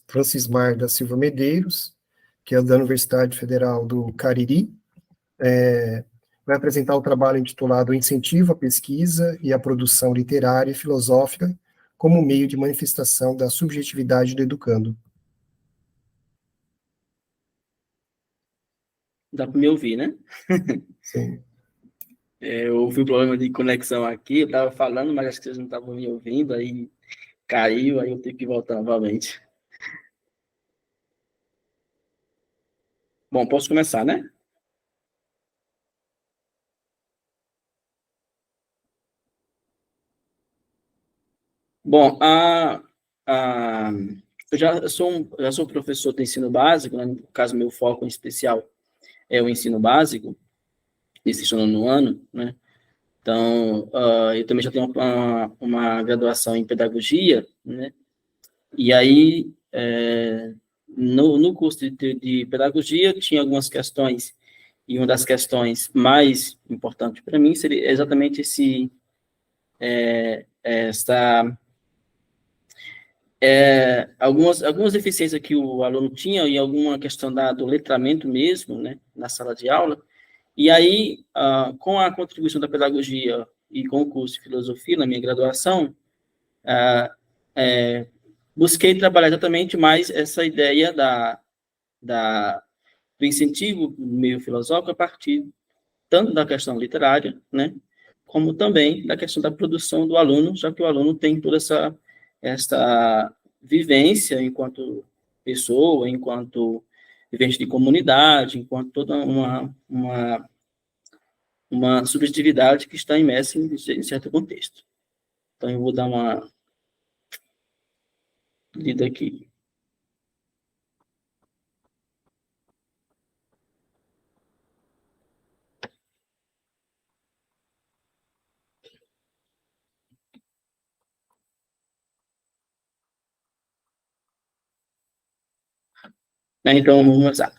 Francismar da Silva Medeiros, que é da Universidade Federal do Cariri. Vai apresentar o trabalho intitulado Incentivo à Pesquisa e à Produção Literária e Filosófica como meio de manifestação da subjetividade do educando. Dá para me ouvir, né? Sim. Eu ouvi um problema de conexão aqui, eu estava falando, mas acho que vocês não estavam me ouvindo, aí caiu, aí eu tenho que voltar novamente. Bom, posso começar, né? Bom, eu já sou professor de ensino básico, né? No caso, meu foco em especial é o ensino básico, esse no ano, né? Então, eu também já tenho uma graduação em pedagogia, né? E aí, no curso de pedagogia, tinha algumas questões, e uma das questões mais importantes para mim seria exatamente algumas deficiências que o aluno tinha e alguma questão do letramento mesmo, né, na sala de aula. E aí, com a contribuição da pedagogia e com o curso de filosofia na minha graduação, busquei trabalhar exatamente mais essa ideia do incentivo meio filosófico a partir tanto da questão literária, né, como também da questão da produção do aluno, já que o aluno tem toda essa vivência enquanto pessoa, enquanto vivente de comunidade, enquanto toda uma subjetividade que está imersa em certo contexto. Então, eu vou dar uma lida aqui. Então, vamos começar.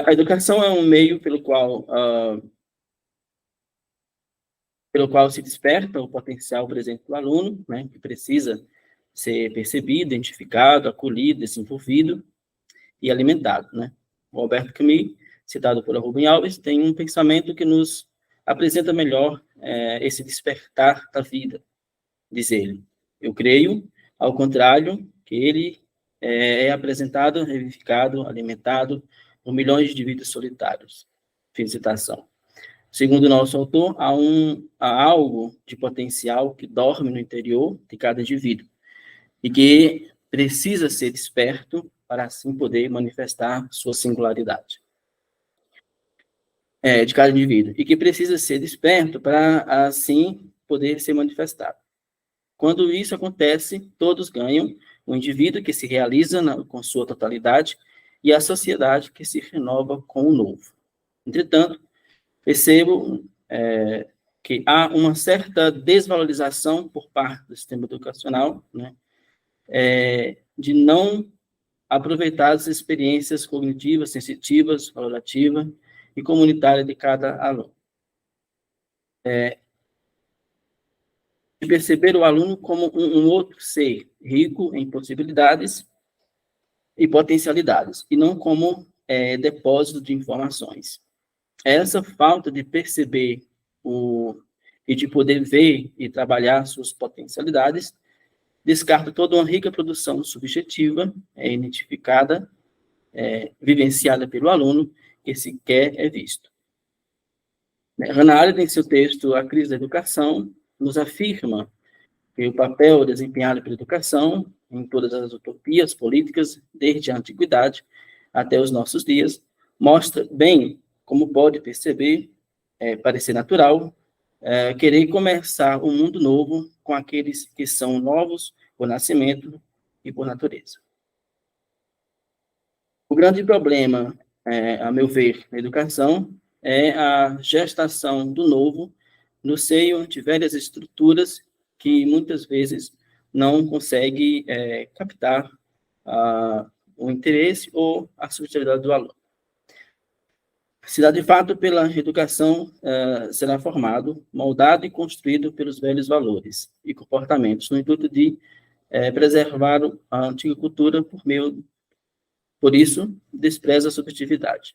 A educação é um meio pelo qual se desperta o potencial, por exemplo, do aluno, né, que precisa ser percebido, identificado, acolhido, desenvolvido e alimentado, né? O Alberto Camus, citado por Rubem Alves, tem um pensamento que nos apresenta melhor esse despertar da vida, diz ele. Eu creio, ao contrário, que ele é apresentado, revivificado, alimentado por milhões de vidas solitários. Fim de citação. Segundo o nosso autor, há algo de potencial que dorme no interior de cada indivíduo e que precisa ser desperto para assim poder manifestar sua singularidade. De cada indivíduo, e que precisa ser desperto para assim poder ser manifestado. Quando isso acontece, todos ganham, o indivíduo que se realiza com sua totalidade e a sociedade que se renova com o novo. Entretanto, percebo que há uma certa desvalorização por parte do sistema educacional, né, de não aproveitar as experiências cognitivas, sensitivas, valorativas e comunitárias de cada aluno. De perceber o aluno como um outro ser rico em possibilidades e potencialidades, e não como depósito de informações. Essa falta de perceber e de poder ver e trabalhar suas potencialidades descarta toda uma rica produção subjetiva, identificada, vivenciada pelo aluno, que sequer é visto. Hannah Arendt, em seu texto A Crise da Educação, nos afirma que o papel desempenhado pela educação, em todas as utopias políticas, desde a antiguidade até os nossos dias, mostra bem como pode parecer natural, querer começar um mundo novo com aqueles que são novos por nascimento e por natureza. O grande problema, a meu ver, na educação, é a gestação do novo no seio de velhas estruturas que muitas vezes não consegue captar o interesse ou a subjetividade do aluno. Se dá de fato pela educação, será formado, moldado e construído pelos velhos valores e comportamentos, no intuito de preservar a antiga cultura por isso, despreza a subjetividade.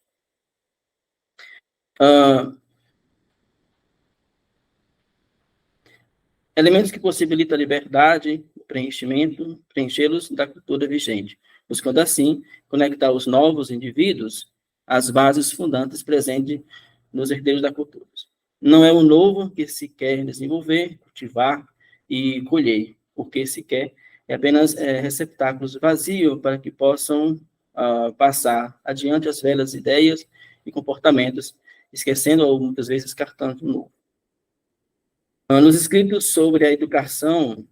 Elementos que possibilitam a liberdade, o preenchimento, preenchê-los da cultura vigente, buscando assim conectar os novos indivíduos às bases fundantes presentes nos herdeiros da cultura. Não é o novo que se quer desenvolver, cultivar e colher, porque se quer é apenas receptáculos vazios para que possam passar adiante as velhas ideias e comportamentos, esquecendo ou muitas vezes descartando o novo. Nos escritos sobre a educação,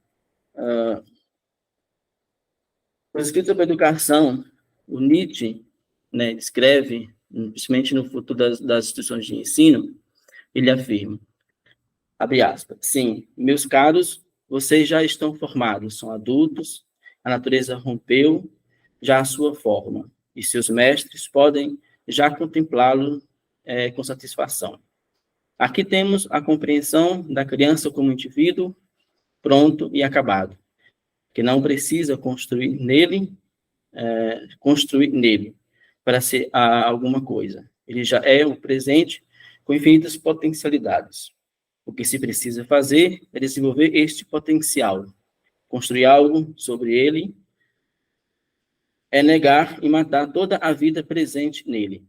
o Nietzsche, né, escreve, principalmente no futuro das instituições de ensino, ele afirma, abre aspas, sim, meus caros, vocês já estão formados, são adultos, a natureza rompeu já a sua forma, e seus mestres podem já contemplá-lo com satisfação. Aqui temos a compreensão da criança como indivíduo pronto e acabado, que não precisa construir nele para ser alguma coisa. Ele já é o presente com infinitas potencialidades. O que se precisa fazer é desenvolver este potencial, construir algo sobre ele, é negar e matar toda a vida presente nele.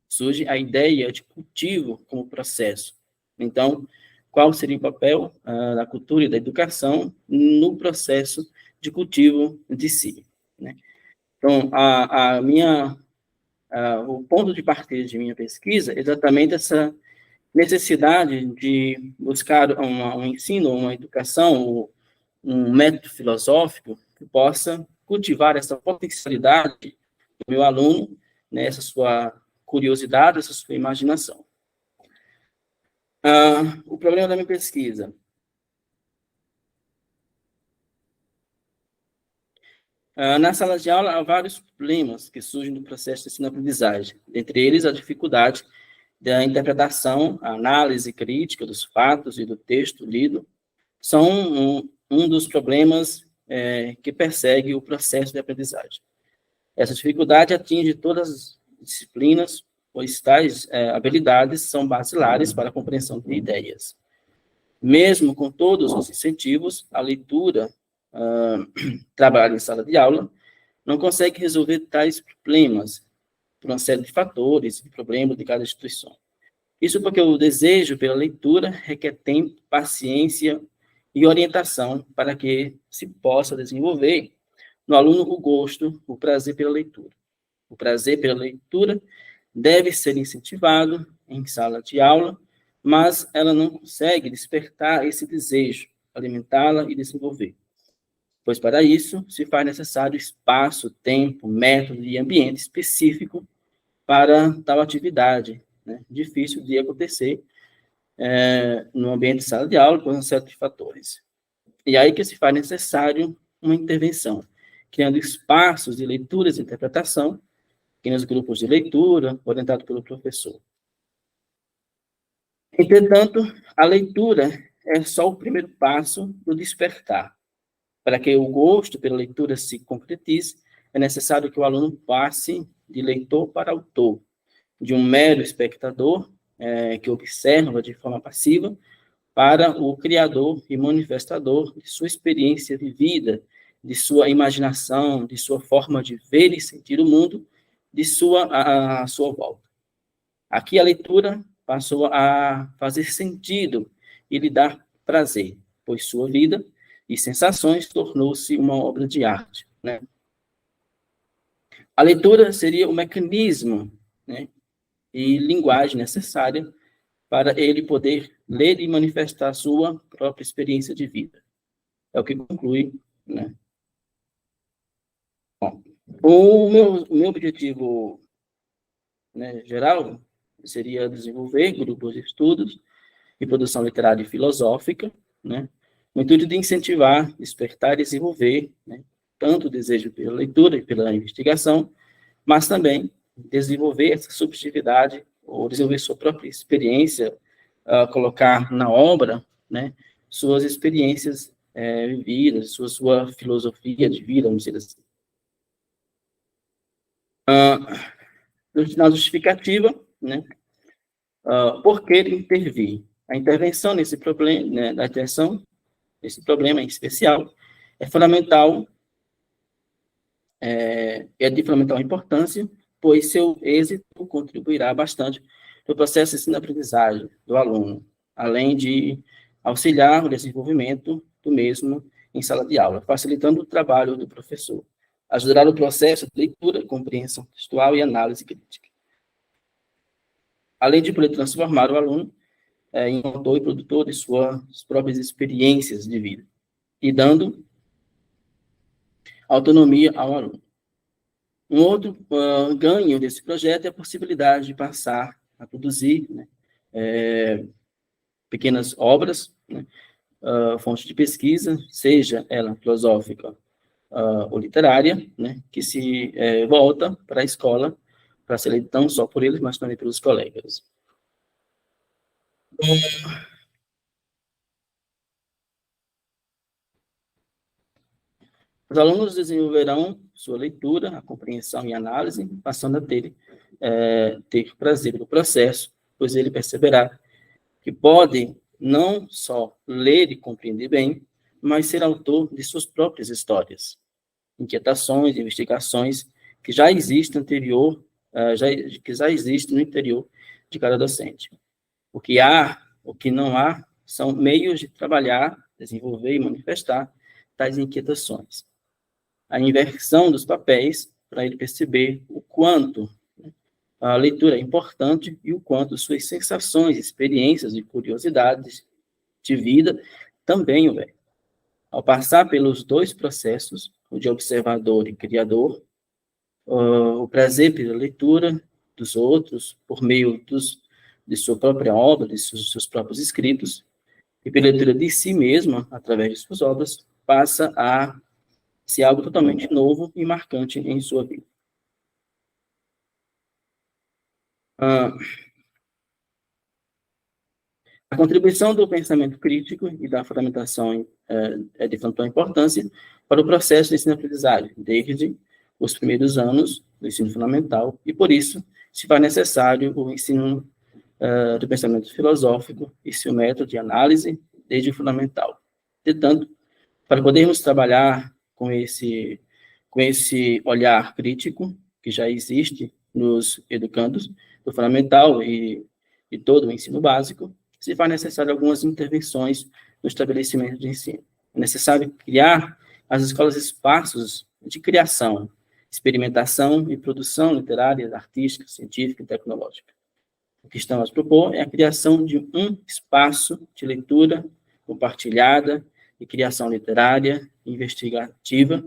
Surge a ideia de cultivo como processo. Então, qual seria o papel da cultura e da educação no processo de cultivo de si, né? Então, o ponto de partida de minha pesquisa é exatamente essa necessidade de buscar um ensino, uma educação, um método filosófico que possa cultivar essa potencialidade do meu aluno, né, essa sua curiosidade, essa sua imaginação. O problema da minha pesquisa. Na sala de aula, há vários problemas que surgem do processo de ensino-aprendizagem, dentre eles a dificuldade da interpretação, a análise crítica dos fatos e do texto lido, são um dos problemas que persegue o processo de aprendizagem. Essa dificuldade atinge todas as disciplinas, pois tais habilidades são basilares para a compreensão de ideias. Mesmo com todos os incentivos, a leitura, trabalho em sala de aula, não consegue resolver tais problemas por uma série de fatores e problemas de cada instituição. Isso porque o desejo pela leitura requer tempo, paciência e orientação para que se possa desenvolver no aluno o gosto, o prazer pela leitura. O prazer pela leitura deve ser incentivado em sala de aula, mas ela não consegue despertar esse desejo, alimentá-la e desenvolver. Pois para isso se faz necessário espaço, tempo, método e ambiente específico para tal atividade, né? Difícil de acontecer no ambiente de sala de aula por um certo de fatores. E aí que se faz necessário uma intervenção, criando espaços de leituras e interpretação, aqui nos grupos de leitura, orientado pelo professor. Entretanto, a leitura é só o primeiro passo do despertar. Para que o gosto pela leitura se concretize, é necessário que o aluno passe de leitor para autor, de um mero espectador que observa de forma passiva, para o criador e manifestador de sua experiência de vida, de sua imaginação, de sua forma de ver e sentir o mundo, de a sua volta. Aqui a leitura passou a fazer sentido e lhe dar prazer, pois sua vida e sensações tornou-se uma obra de arte, né? A leitura seria o mecanismo, né, e linguagem necessária para ele poder ler e manifestar sua própria experiência de vida. É o que conclui, né? Bom, o meu objetivo, né, geral seria desenvolver grupos de estudos e produção literária e filosófica, né, no intuito de incentivar, despertar e desenvolver, né, tanto o desejo pela leitura e pela investigação, mas também desenvolver essa subjetividade, ou desenvolver sua própria experiência, colocar na obra, né, suas experiências vivida, sua filosofia de vida, vamos dizer assim. Na justificativa, né, por que intervir? A intervenção nesse problema, né, a atenção nesse problema em especial, é fundamental, é de fundamental importância, pois seu êxito contribuirá bastante no processo de ensino-aprendizagem do aluno, além de auxiliar o desenvolvimento do mesmo em sala de aula, facilitando o trabalho do professor, ajudará no processo de leitura, compreensão textual e análise crítica, além de poder transformar o aluno em autor e produtor de suas próprias experiências de vida, e dando autonomia ao aluno. Um outro ganho desse projeto é a possibilidade de passar a produzir, né, pequenas obras, né, fontes de pesquisa, seja ela filosófica ou literária, né, que se volta para a escola, para ser lido não só por eles, mas também pelos colegas. Os alunos desenvolverão sua leitura, a compreensão e análise, passando a ter prazer no processo, pois ele perceberá que pode não só ler e compreender bem, mas ser autor de suas próprias histórias, inquietações, investigações que já existem que já existem no interior de cada docente. O que há, o que não há, são meios de trabalhar, desenvolver e manifestar tais inquietações. A inversão dos papéis, para ele perceber o quanto a leitura é importante e o quanto suas sensações, experiências e curiosidades de vida também o é. Ao passar pelos dois processos, o de observador e criador, o prazer pela leitura dos outros, por meio de sua própria obra, de seus próprios escritos, e pela leitura de si mesma, através de suas obras, passa a ser algo totalmente novo e marcante em sua vida. A contribuição do pensamento crítico e da fundamentação é de fundamental importância para o processo de ensino-aprendizagem, desde os primeiros anos do ensino fundamental, e por isso se faz necessário o ensino do pensamento filosófico e seu método de análise desde o fundamental. Portanto, para podermos trabalhar com esse olhar crítico que já existe nos educandos do fundamental e todo o ensino básico, se faz necessário algumas intervenções no estabelecimento de ensino. É necessário criar as escolas espaços de criação, experimentação e produção literária, artística, científica e tecnológica. O que estamos a propor é a criação de um espaço de leitura compartilhada e criação literária, investigativa,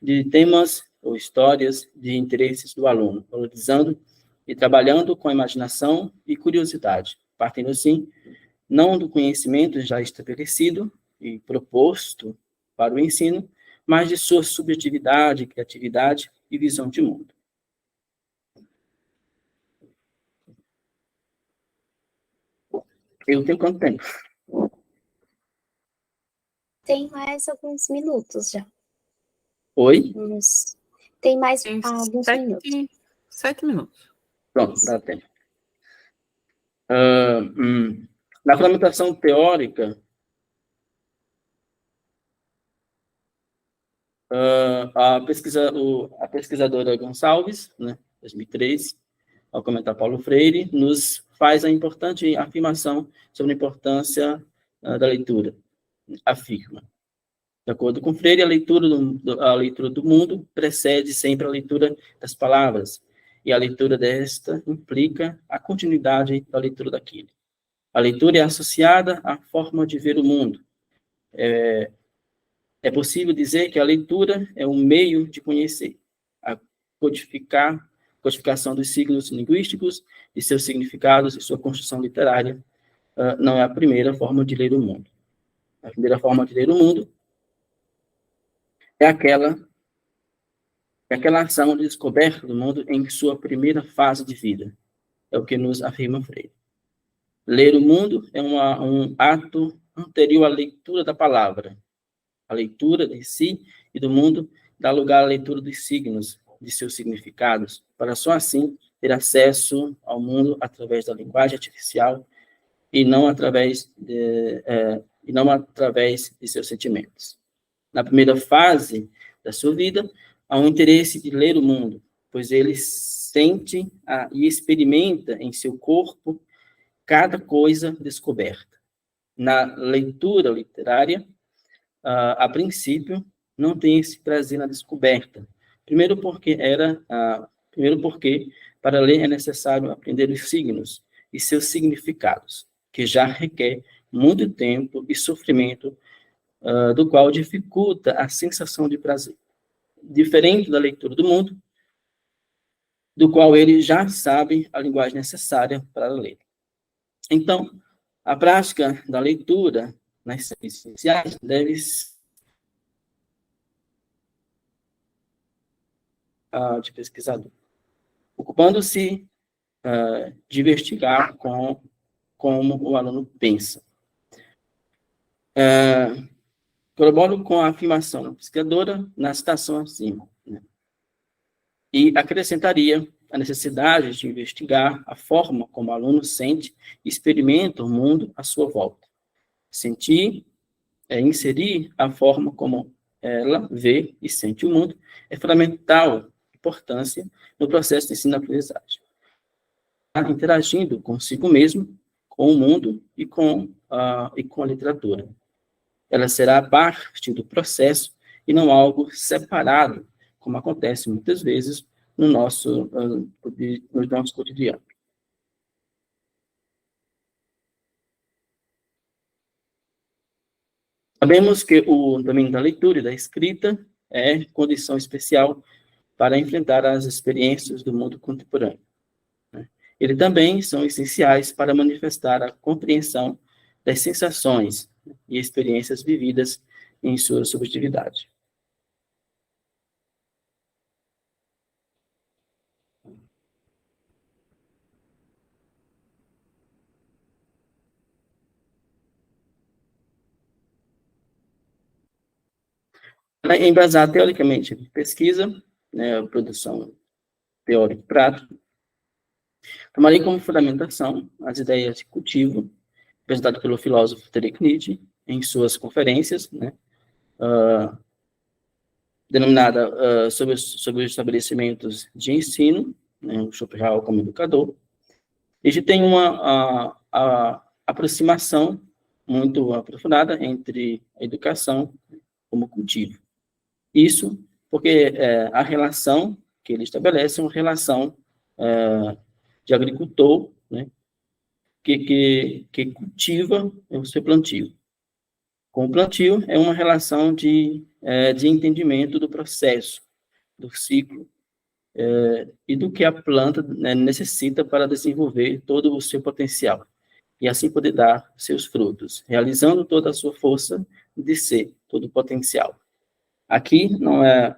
de temas ou histórias de interesses do aluno, valorizando e trabalhando com a imaginação e curiosidade, partindo, assim, não do conhecimento já estabelecido e proposto para o ensino, mas de sua subjetividade, criatividade e visão de mundo. Eu tenho quanto tempo? Tem mais alguns minutos já. Oi? Tem mais alguns minutos. 7 minutos. Pronto, dá tempo. Na fundamentação teórica, a pesquisadora Gonçalves, né, 2003, ao comentar Paulo Freire, nos faz a importante afirmação sobre a importância da leitura. Afirma. De acordo com Freire, a leitura do mundo precede sempre a leitura das palavras, e a leitura desta implica a continuidade da leitura daquilo. A leitura é associada à forma de ver o mundo. É possível dizer que a leitura é um meio de conhecer, a codificação dos signos linguísticos, de seus significados e sua construção literária, não é a primeira forma de ler o mundo. A primeira forma de ler o mundo é aquela ação de descoberta do mundo em sua primeira fase de vida. É o que nos afirma Freire. Ler o mundo é um ato anterior à leitura da palavra. A leitura de si e do mundo dá lugar à leitura dos signos, de seus significados, para só assim ter acesso ao mundo através da linguagem artificial e não através de seus sentimentos. Na primeira fase da sua vida, há um interesse de ler o mundo, pois ele sente e experimenta em seu corpo cada coisa descoberta. Na leitura literária, a princípio, não tem esse prazer na descoberta. Primeiro porque para ler é necessário aprender os signos e seus significados, que já requer muito tempo e sofrimento, do qual dificulta a sensação de prazer. Diferente da leitura do mundo, do qual ele já sabe a linguagem necessária para ler. Então, a prática da leitura nas ciências sociais deve de pesquisador, ocupando-se de investigar como o aluno pensa. Corroboro com a afirmação da pesquisadora na citação acima, né? E acrescentaria a necessidade de investigar a forma como o aluno sente e experimenta o mundo à sua volta. Sentir, inserir a forma como ela vê e sente o mundo é fundamental importância no processo de ensino-aprendizagem. Interagindo consigo mesmo, com o mundo e com a literatura. Ela será parte do processo e não algo separado, como acontece muitas vezes no nosso cotidiano. Sabemos que o domínio da leitura e da escrita é condição especial para enfrentar as experiências do mundo contemporâneo. Eles também são essenciais para manifestar a compreensão das sensações e experiências vividas em sua subjetividade. Para embasar teoricamente a pesquisa, a produção teórica e prática, tomarei como fundamentação as ideias de cultivo apresentadas pelo filósofo Friedrich Nietzsche em suas conferências, denominada sobre os estabelecimentos de ensino, o Schopenhauer como educador. Ele tem uma aproximação muito aprofundada entre a educação como cultivo. Isso porque a relação que ele estabelece é uma relação de agricultor, né, que cultiva o seu plantio. Com o plantio é uma relação de entendimento do processo, do ciclo, e do que a planta necessita para desenvolver todo o seu potencial, e assim poder dar seus frutos, realizando toda a sua força de ser, todo o potencial. Aqui não é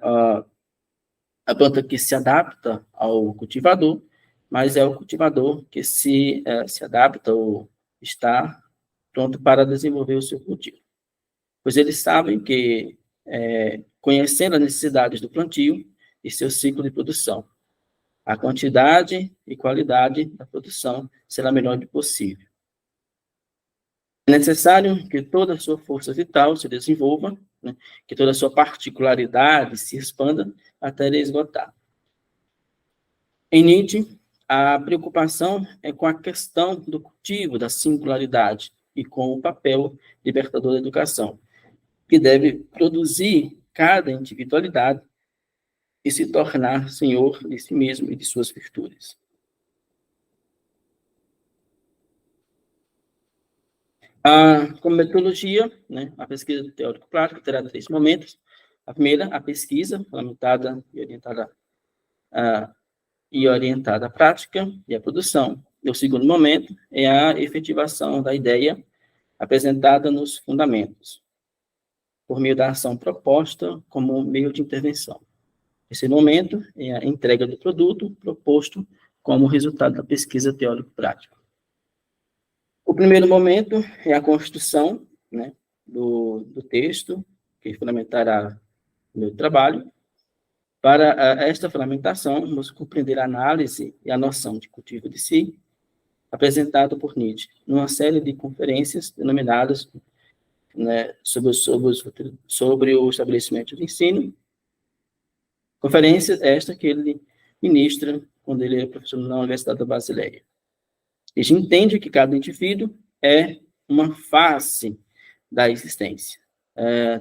a planta que se adapta ao cultivador, mas é o cultivador que se adapta ou está pronto para desenvolver o seu cultivo. Pois eles sabem que, conhecendo as necessidades do plantio e seu ciclo de produção, a quantidade e qualidade da produção será a melhor possível. É necessário que toda a sua força vital se desenvolva, né, que toda a sua particularidade se expanda até ele esgotar. Em Nietzsche, a preocupação é com a questão do cultivo da singularidade e com o papel libertador da educação, que deve produzir cada individualidade e se tornar senhor de si mesmo e de suas virtudes. Como metodologia, né, a pesquisa teórico-prática terá 3 momentos. A primeira, a pesquisa, fundamentada e orientada à prática e à produção. E o segundo momento é a efetivação da ideia apresentada nos fundamentos, por meio da ação proposta como meio de intervenção. Esse momento é a entrega do produto proposto como resultado da pesquisa teórico-prática. O primeiro momento é a construção, né, do texto que fundamentará o meu trabalho. Para esta fundamentação, vamos compreender a análise e a noção de cultivo de si, apresentado por Nietzsche, numa série de conferências denominadas, né, sobre o estabelecimento de ensino. Conferência esta que ele ministra quando ele é professor na Universidade da Basileia. Ele entende que cada indivíduo é uma face da existência,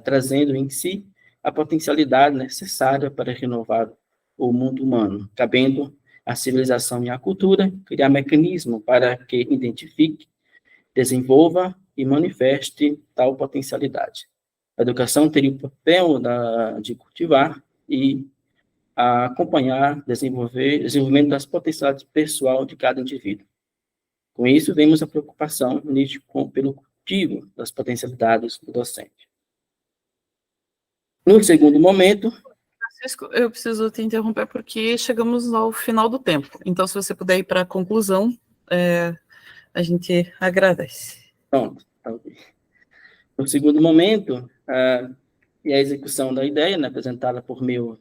trazendo em si a potencialidade necessária para renovar o mundo humano, cabendo à civilização e à cultura criar mecanismo para que identifique, desenvolva e manifeste tal potencialidade. A educação teria o papel de cultivar e acompanhar, desenvolvimento das potencialidades pessoal de cada indivíduo. Com isso, vemos a preocupação pelo cultivo das potencialidades do docente. No segundo momento... Francisco, eu preciso te interromper porque chegamos ao final do tempo. Então, se você puder ir para a conclusão, a gente agradece. Pronto. No segundo momento, é a execução da ideia, né, apresentada por meio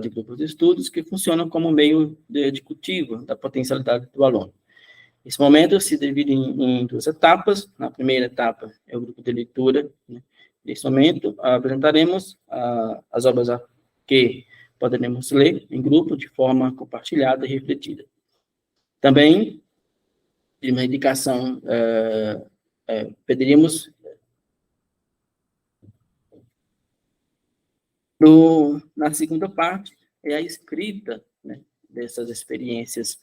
de grupos de estudos, que funcionam como meio de cultivo da potencialidade do aluno. Esse momento se divide em duas etapas. Na primeira etapa é o grupo de leitura, né. Nesse momento, apresentaremos as obras que poderemos ler em grupo de forma compartilhada e refletida. Também, de uma indicação, pediríamos na segunda parte, é a escrita, né, dessas experiências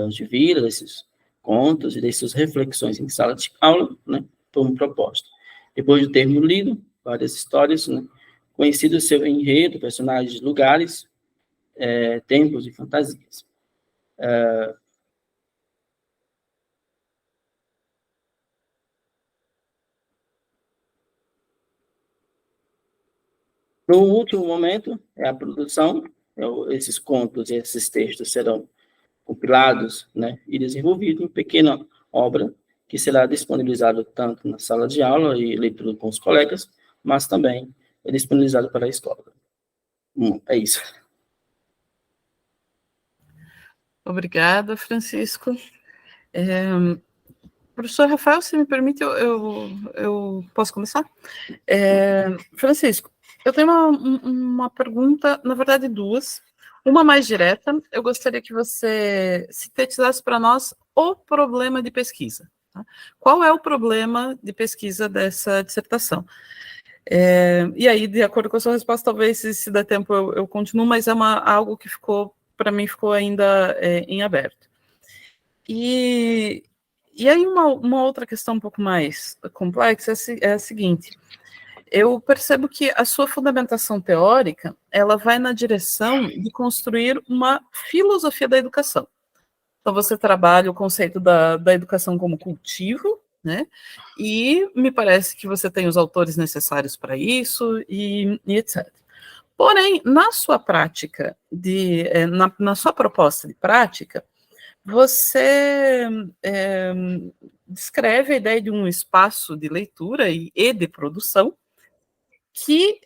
de vida, desses contos e dessas reflexões em sala de aula, né, como proposta. Depois de termos lido várias histórias, né, conhecido seu enredo, personagens, lugares, tempos e fantasias. No último momento, é a produção, esses contos e esses textos serão compilados, né, e desenvolvidos em pequena obra, que será disponibilizado tanto na sala de aula e leitura com os colegas, mas também é disponibilizado para a escola. É isso. Obrigada, Francisco. Professor Rafael, se me permite, eu posso começar? Francisco, eu tenho uma pergunta, na verdade duas. Uma mais direta, eu gostaria que você sintetizasse para nós o problema de pesquisa. Tá? Qual é o problema de pesquisa dessa dissertação? E aí, de acordo com a sua resposta, talvez, se der tempo, eu continuo, mas é algo que para mim, ficou ainda em aberto. E aí, uma outra questão um pouco mais complexa é a seguinte: eu percebo que a sua fundamentação teórica, ela vai na direção de construir uma filosofia da educação. Então, você trabalha o conceito da educação como cultivo, né? E me parece que você tem os autores necessários para isso, e etc. Porém, na sua prática, na sua proposta de prática, você descreve a ideia de um espaço de leitura e de produção que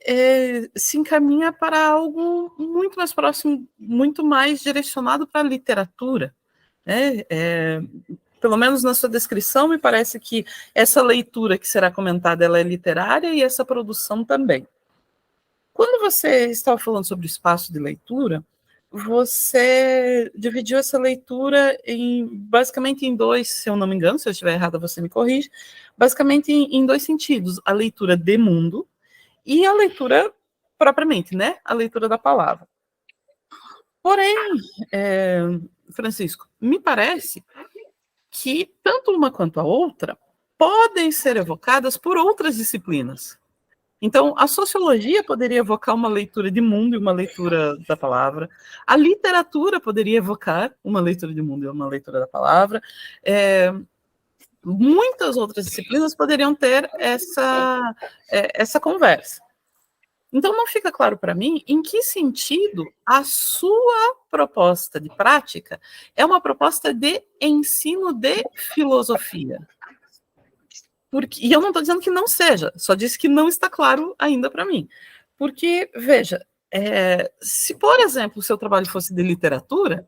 se encaminha para algo muito mais próximo, muito mais direcionado para a literatura, né? Pelo menos na sua descrição, me parece que essa leitura que será comentada, ela é literária e essa produção também. Quando você estava falando sobre o espaço de leitura, você dividiu essa leitura basicamente em dois, se eu não me engano, se eu estiver errada, você me corrige, basicamente em dois sentidos: a leitura de mundo e a leitura propriamente, né? A leitura da palavra. Porém, Francisco, me parece que tanto uma quanto a outra podem ser evocadas por outras disciplinas. Então, a sociologia poderia evocar uma leitura de mundo e uma leitura da palavra. A literatura poderia evocar uma leitura de mundo e uma leitura da palavra. Muitas outras disciplinas poderiam ter essa conversa. Então, não fica claro para mim em que sentido a sua proposta de prática é uma proposta de ensino de filosofia. e eu não estou dizendo que não seja, só disse que não está claro ainda para mim. Porque, veja, se, por exemplo, o seu trabalho fosse de literatura,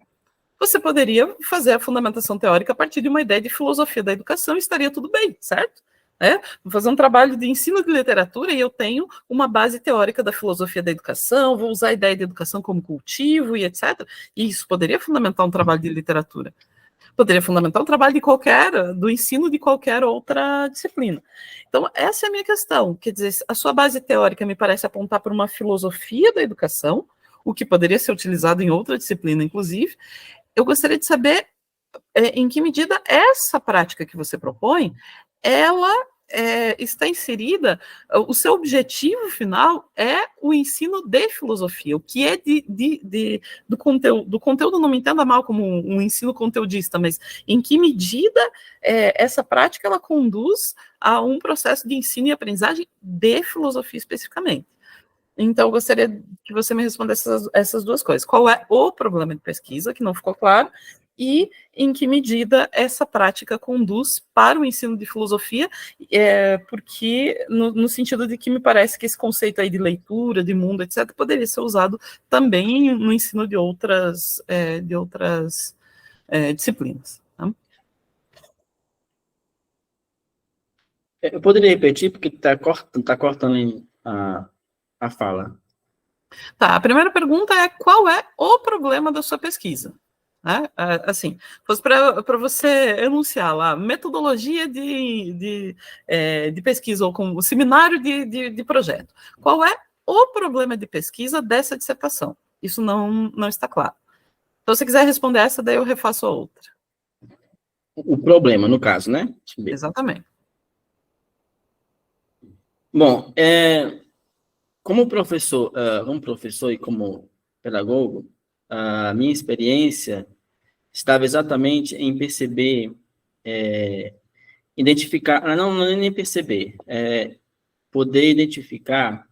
você poderia fazer a fundamentação teórica a partir de uma ideia de filosofia da educação e estaria tudo bem, certo? Vou fazer um trabalho de ensino de literatura e eu tenho uma base teórica da filosofia da educação, vou usar a ideia de educação como cultivo e etc. E isso poderia fundamentar um trabalho de literatura. Poderia fundamentar um trabalho do ensino de qualquer outra disciplina. Então, essa é a minha questão. Quer dizer, a sua base teórica me parece apontar para uma filosofia da educação, o que poderia ser utilizado em outra disciplina, inclusive. Eu gostaria de saber em que medida essa prática que você propõe, ela está inserida, o seu objetivo final é o ensino de filosofia, o que é do conteúdo, não me entenda mal como um ensino conteudista, mas em que medida essa prática ela conduz a um processo de ensino e aprendizagem de filosofia especificamente. Então, eu gostaria que você me respondesse essas duas coisas. Qual é o problema de pesquisa, que não ficou claro, e em que medida essa prática conduz para o ensino de filosofia, porque no sentido de que me parece que esse conceito aí de leitura, de mundo, etc., poderia ser usado também no ensino de outras disciplinas. Tá? Eu poderia repetir, porque está cortando a fala. Tá, a primeira pergunta é qual é o problema da sua pesquisa? Assim, fosse para você enunciar lá, metodologia de pesquisa, ou como seminário de projeto. Qual é o problema de pesquisa dessa dissertação? Isso não está claro. Então, se você quiser responder essa, daí eu refaço a outra. O problema, no caso, né? Exatamente. Bom, como professor e como pedagogo, a minha experiência estava exatamente em perceber, identificar, não é nem perceber, poder identificar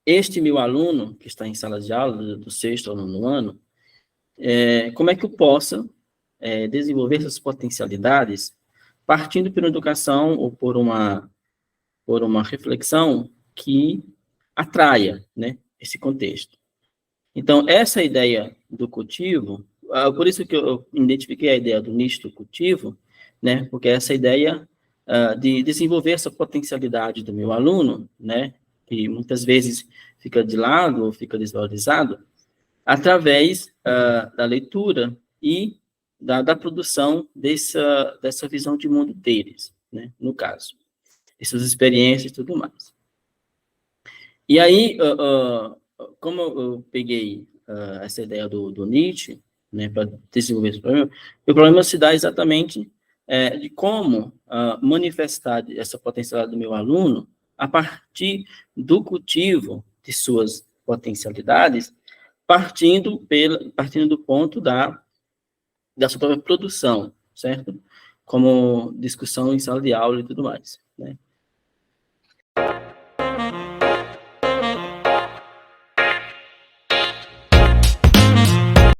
este meu aluno, que está em sala de aula, do 6º ao 9º ano, como é que eu possa desenvolver essas potencialidades partindo por uma educação ou por uma reflexão que atraia, né, esse contexto. Então, essa ideia do cultivo, por isso que eu identifiquei a ideia do nicho do cultivo, né, porque essa ideia de desenvolver essa potencialidade do meu aluno, né, que muitas vezes fica de lado ou fica desvalorizado, através da leitura e da produção dessa visão de mundo deles, né, no caso, essas experiências e tudo mais. E aí, como eu peguei essa ideia do Nietzsche, né, para desenvolver esse problema, o problema se dá exatamente de como manifestar essa potencialidade do meu aluno a partir do cultivo de suas potencialidades, partindo do ponto da sua própria produção, certo? Como discussão em sala de aula e tudo mais, né?